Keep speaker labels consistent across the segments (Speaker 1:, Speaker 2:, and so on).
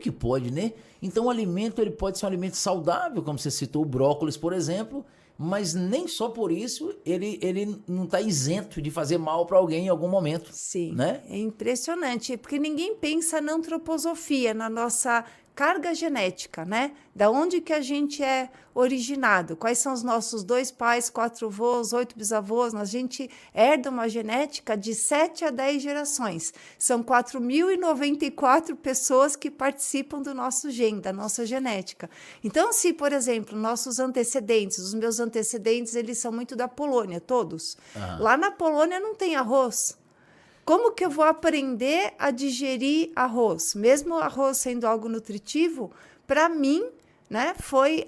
Speaker 1: que pode, né? Então o alimento ele pode ser um alimento saudável, como você citou, o brócolis, por exemplo, mas nem só por isso ele não está isento de fazer mal para alguém em algum momento,
Speaker 2: Sim,
Speaker 1: né?
Speaker 2: é impressionante, porque ninguém pensa na antroposofia, na nossa carga genética, né? Da onde que a gente é originado, quais são os nossos 2 pais, 4 avós, 8 bisavós, a gente herda uma genética de 7 a 10 gerações. São 4.094 pessoas que participam do nosso gene, da nossa genética. Então, se, por exemplo, nossos antecedentes, os meus antecedentes, eles são muito da Polônia, todos. Lá na Polônia não tem arroz. Como que eu vou aprender a digerir arroz? Mesmo arroz sendo algo nutritivo, para mim, né,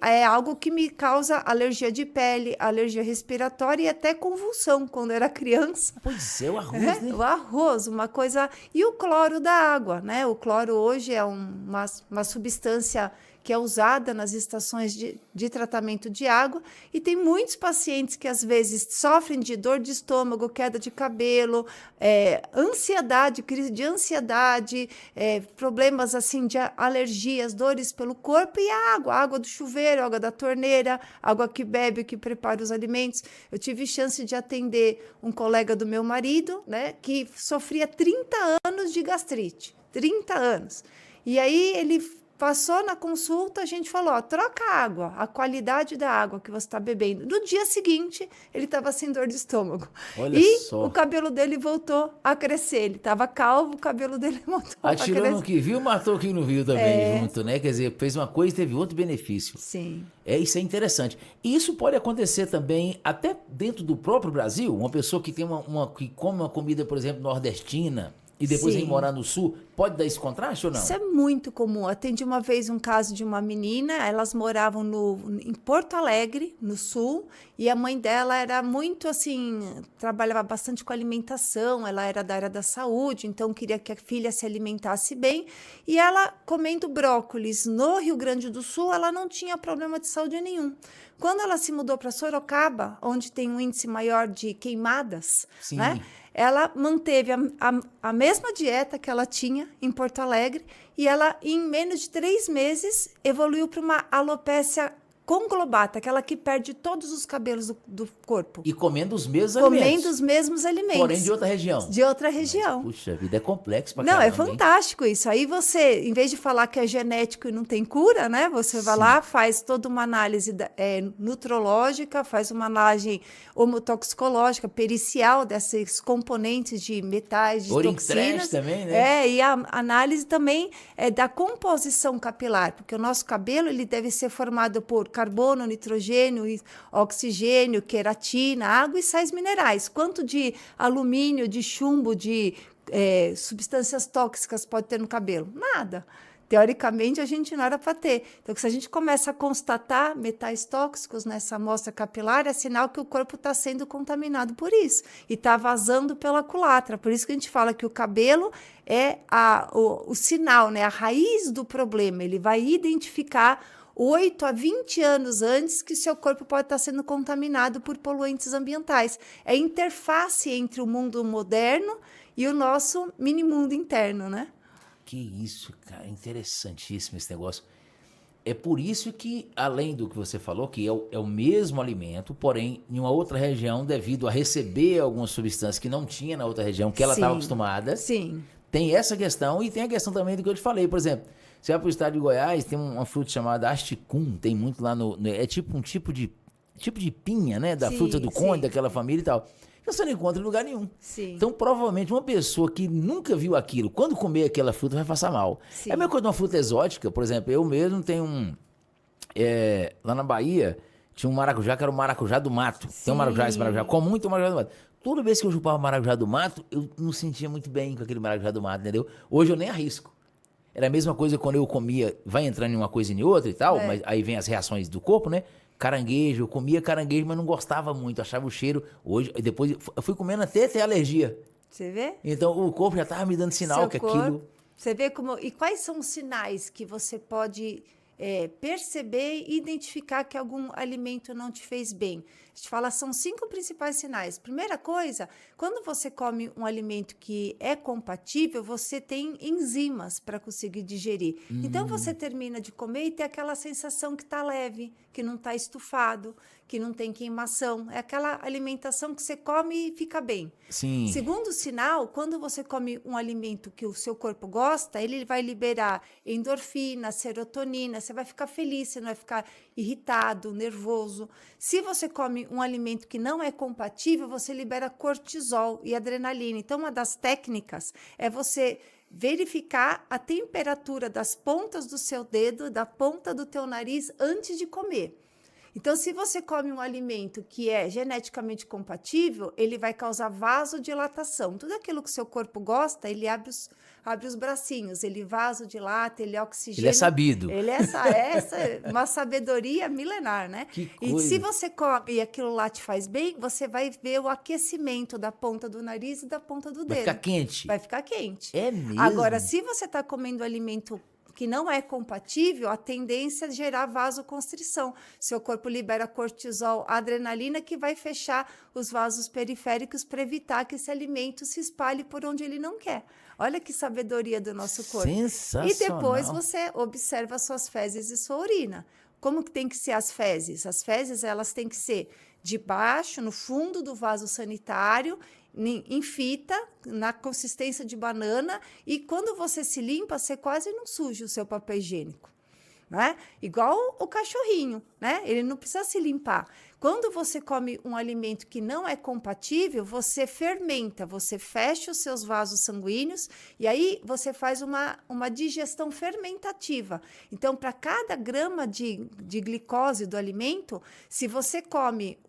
Speaker 2: é algo que me causa alergia de pele, alergia respiratória e até convulsão quando era criança.
Speaker 1: Pois é, o arroz, né?
Speaker 2: O arroz, uma coisa... E o cloro da água, né? O cloro hoje é uma substância que é usada nas estações de tratamento de água, e tem muitos pacientes que às vezes sofrem de dor de estômago, queda de cabelo, ansiedade, crise de ansiedade, problemas assim de alergias, dores pelo corpo, e a água do chuveiro, água da torneira, água que bebe, que prepara os alimentos. Eu tive chance de atender um colega do meu marido, né, que sofria 30 anos de gastrite, 30 anos. E aí ele passou na consulta, a gente falou, troca a água, a qualidade da água que você está bebendo. No dia seguinte, ele estava sem dor de estômago.
Speaker 1: Olha
Speaker 2: e
Speaker 1: só.
Speaker 2: o cabelo dele voltou a crescer. Ele estava calvo, o cabelo dele voltou a crescer.
Speaker 1: Atirou no que viu, matou quem não viu também junto, né? Quer dizer, fez uma coisa e teve outro benefício.
Speaker 2: Sim.
Speaker 1: Isso é interessante. E isso pode acontecer também até dentro do próprio Brasil. Uma pessoa que tem que come uma comida, por exemplo, nordestina, e depois
Speaker 2: Sim.
Speaker 1: vem morar no sul, pode dar esse contraste ou não?
Speaker 2: Isso é muito comum. Atendi uma vez um caso de uma menina, elas moravam em Porto Alegre, no sul, e a mãe dela era muito assim, trabalhava bastante com alimentação, ela era da área da saúde, então queria que a filha se alimentasse bem, e ela, comendo brócolis no Rio Grande do Sul, ela não tinha problema de saúde nenhum. Quando ela se mudou para Sorocaba, onde tem um índice maior de queimadas,
Speaker 1: Sim.
Speaker 2: né? Ela manteve a mesma dieta que ela tinha em Porto Alegre e ela, em menos de 3 meses, evoluiu para uma alopécia conglobata, aquela que perde todos os cabelos do corpo.
Speaker 1: E comendo os mesmos alimentos.
Speaker 2: Comendo os mesmos alimentos.
Speaker 1: Porém, de outra região.
Speaker 2: De outra região.
Speaker 1: Mas, puxa, a vida é complexa pra
Speaker 2: Não,
Speaker 1: caramba,
Speaker 2: é fantástico isso. Aí você, em vez de falar que é genético e não tem cura, né? Você vai lá, faz toda uma análise nutrológica, faz uma análise homotoxicológica, pericial desses componentes de metais, de toxinas.
Speaker 1: Também, né?
Speaker 2: E a análise também da composição capilar, porque o nosso cabelo ele deve ser formado por carbono, nitrogênio, oxigênio, queratina, água e sais minerais. Quanto de alumínio, de chumbo, de substâncias tóxicas pode ter no cabelo? Nada. Teoricamente, a gente não era para ter. Então, se a gente começa a constatar metais tóxicos nessa amostra capilar, é sinal que o corpo está sendo contaminado por isso e está vazando pela culatra. Por isso que a gente fala que o cabelo é o sinal, né? A raiz do problema. Ele vai identificar 8 a 20 anos antes que seu corpo pode estar sendo contaminado por poluentes ambientais. É a interface entre o mundo moderno e o nosso mini-mundo interno, né?
Speaker 1: Que isso, cara, interessantíssimo esse negócio. É por isso que, além do que você falou, que é o mesmo alimento, porém, em uma outra região, devido a receber algumas substâncias que não tinha na outra região, que ela estava acostumada, tem essa questão e tem a questão também do que eu te falei. Por exemplo, você vai para o estado de Goiás, tem uma fruta chamada asticum, tem muito lá é tipo um tipo de pinha, né? Da fruta do conde, daquela família e tal. Você não encontra em lugar nenhum. Então, provavelmente, uma pessoa que nunca viu aquilo, quando comer aquela fruta, vai passar mal. É a mesma coisa de uma fruta exótica. Por exemplo, eu mesmo tenho lá na Bahia, tinha um maracujá que era o maracujá do mato. Tem um maracujá, esse maracujá comum, tem um maracujá do mato. Toda vez que eu chupava maracujá do mato, eu não sentia muito bem com aquele maracujá do mato, entendeu? Hoje eu nem arrisco. Era a mesma coisa quando eu comia, vai entrando em uma coisa e em outra e tal, mas aí vem as reações do corpo, né? Caranguejo, eu comia caranguejo, mas não gostava muito, achava o cheiro. Hoje, depois eu fui comendo até ter alergia.
Speaker 2: Você vê?
Speaker 1: Então o corpo já estava me dando sinal
Speaker 2: Seu
Speaker 1: que
Speaker 2: corpo,
Speaker 1: aquilo.
Speaker 2: Você vê como. E quais são os sinais que você pode perceber e identificar que algum alimento não te fez bem? A gente fala, são 5 principais sinais. Primeira coisa, quando você come um alimento que é compatível, você tem enzimas para conseguir digerir. Então, você termina de comer e tem aquela sensação que está leve, que não está estufado, que não tem queimação. É aquela alimentação que você come e fica bem.
Speaker 1: Sim.
Speaker 2: Segundo sinal, quando você come um alimento que o seu corpo gosta, ele vai liberar endorfina, serotonina, você vai ficar feliz, você não vai ficar irritado, nervoso. Se você come um alimento que não é compatível, você libera cortisol e adrenalina. Então, uma das técnicas é você verificar a temperatura das pontas do seu dedo, da ponta do teu nariz, antes de comer. Então, se você come um alimento que é geneticamente compatível, ele vai causar vasodilatação. Tudo aquilo que o seu corpo gosta, ele abre os bracinhos, ele vasodilata, ele oxigena.
Speaker 1: Ele é sabido.
Speaker 2: Ele é essa uma sabedoria milenar, né?
Speaker 1: Que
Speaker 2: E
Speaker 1: coisa.
Speaker 2: se você come e aquilo lá te faz bem, você vai ver o aquecimento da ponta do nariz e da ponta do
Speaker 1: Vai
Speaker 2: dedo.
Speaker 1: ficar quente.
Speaker 2: Vai ficar quente.
Speaker 1: É mesmo?
Speaker 2: Agora, se você está comendo alimento que não é compatível, a tendência é gerar vasoconstrição. Seu corpo libera cortisol, adrenalina, que vai fechar os vasos periféricos para evitar que esse alimento se espalhe por onde ele não quer. Olha que sabedoria do nosso corpo.
Speaker 1: Sensacional.
Speaker 2: E depois você observa suas fezes e sua urina. Como que tem que ser as fezes? As fezes, elas têm que ser de baixo, no fundo do vaso sanitário, em fita, na consistência de banana, e quando você se limpa, você quase não suja o seu papel higiênico, né? Igual o cachorrinho, né? Ele não precisa se limpar. Quando você come um alimento que não é compatível, você fermenta, você fecha os seus vasos sanguíneos e aí você faz uma digestão fermentativa. Então, para cada grama de glicose do alimento, se você come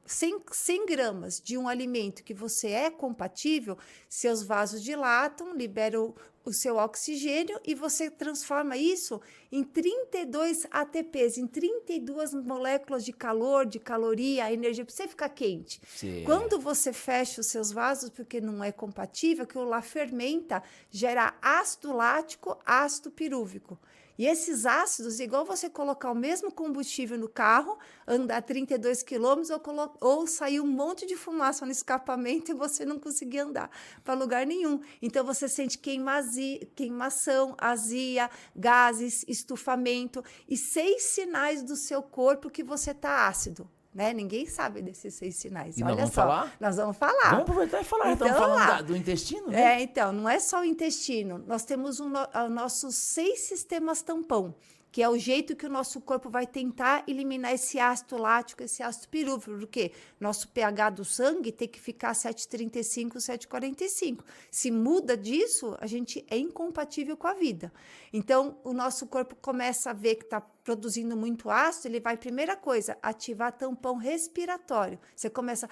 Speaker 2: 100 gramas de um alimento que você é compatível, seus vasos dilatam, liberam o seu oxigênio e você transforma isso em 32 ATPs, em 32 moléculas de calor, de caloria, energia, para você ficar quente.
Speaker 1: Sim.
Speaker 2: Quando você fecha os seus vasos, porque não é compatível, aquilo lá fermenta, gera ácido lático, ácido pirúvico. E esses ácidos, igual você colocar o mesmo combustível no carro, andar 32 quilômetros ou sair um monte de fumaça no escapamento e você não conseguir andar para lugar nenhum. Então, você sente queimação, azia, gases, estufamento e 6 sinais do seu corpo que você está ácido. Né? Ninguém sabe desses 6 sinais.
Speaker 1: E
Speaker 2: olha
Speaker 1: nós vamos
Speaker 2: só.
Speaker 1: falar?
Speaker 2: Nós vamos falar.
Speaker 1: Vamos aproveitar e falar.
Speaker 2: Então,
Speaker 1: Estamos falando
Speaker 2: lá.
Speaker 1: do intestino, né?
Speaker 2: Então, não é só o intestino. Nós temos os nossos 6 sistemas tampão, que é o jeito que o nosso corpo vai tentar eliminar esse ácido lático, esse ácido pirúvico, porque nosso pH do sangue tem que ficar 7,35, 7,45. Se muda disso, a gente é incompatível com a vida. Então, o nosso corpo começa a ver que está produzindo muito ácido, ele vai, primeira coisa, ativar tampão respiratório. Você começa...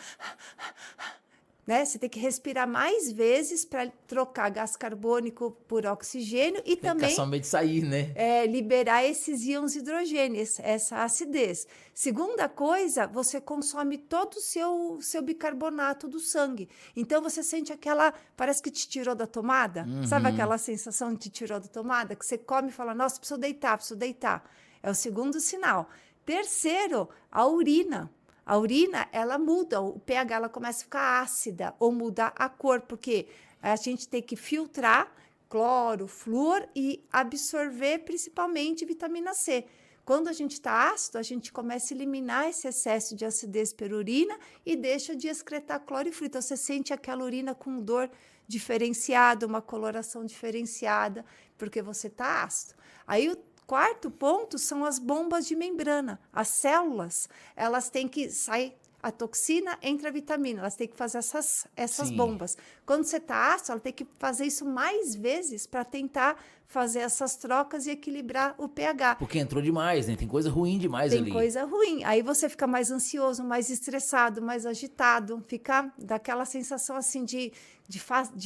Speaker 2: Né? Você tem que respirar mais vezes para trocar gás carbônico por oxigênio e
Speaker 1: Tem
Speaker 2: também
Speaker 1: que somente sair, né?
Speaker 2: liberar esses íons hidrogênios, essa acidez. Segunda coisa, você consome todo o seu bicarbonato do sangue. Então, você sente aquela... Parece que te tirou da tomada. Sabe aquela sensação de te tirou da tomada? Que você come e fala, nossa, preciso deitar, preciso deitar. É o segundo sinal. Terceiro, a urina. A urina, ela muda, o pH ela começa a ficar ácida ou mudar a cor, porque a gente tem que filtrar cloro, flúor e absorver principalmente vitamina C. Quando a gente está ácido, a gente começa a eliminar esse excesso de acidez pela urina e deixa de excretar cloro e flúor. Então, você sente aquela urina com dor diferenciada, uma coloração diferenciada, porque você está ácido. Aí, o quarto ponto são as bombas de membrana. As células, elas têm que sair a toxina, entra a vitamina, elas têm que fazer essas bombas. Quando você está ácido, ela tem que fazer isso mais vezes para tentar fazer essas trocas e equilibrar o pH.
Speaker 1: Porque entrou demais, né? Tem coisa ruim demais ali.
Speaker 2: Tem coisa ruim. Aí você fica mais ansioso, mais estressado, mais agitado, fica daquela sensação assim de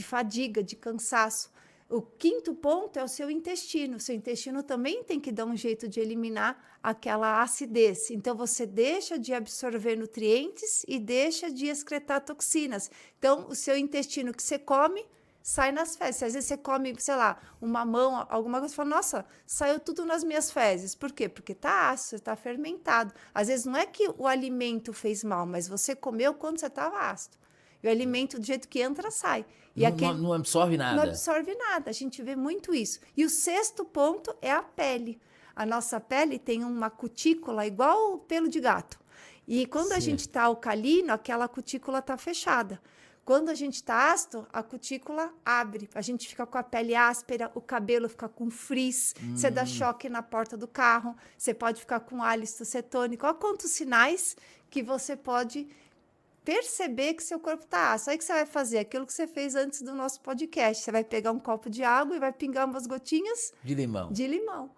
Speaker 2: fadiga, de cansaço. O quinto ponto é o seu intestino. O seu intestino também tem que dar um jeito de eliminar aquela acidez. Então, você deixa de absorver nutrientes e deixa de excretar toxinas. Então, o seu intestino que você come, sai nas fezes. Às vezes você come, sei lá, um mamão, alguma coisa, você fala, nossa, saiu tudo nas minhas fezes. Por quê? Porque tá ácido, está fermentado. Às vezes não é que o alimento fez mal, mas você comeu quando você estava ácido. E o alimento, do jeito que entra, sai. E
Speaker 1: Não absorve
Speaker 2: não
Speaker 1: nada.
Speaker 2: absorve nada. A gente vê muito isso. E o sexto ponto é a pele. A nossa pele tem uma cutícula igual o pelo de gato. E quando a
Speaker 1: Sim.
Speaker 2: gente está alcalino, aquela cutícula está fechada. Quando a gente está ácido, a cutícula abre. A gente fica com a pele áspera, o cabelo fica com frizz, você dá choque na porta do carro, você pode ficar com hálito cetônico. Olha quantos sinais que você pode perceber que seu corpo está ácido. Aí que você vai fazer aquilo que você fez antes do nosso podcast. Você vai pegar um copo de água e vai pingar umas gotinhas
Speaker 1: De limão.
Speaker 2: de limão.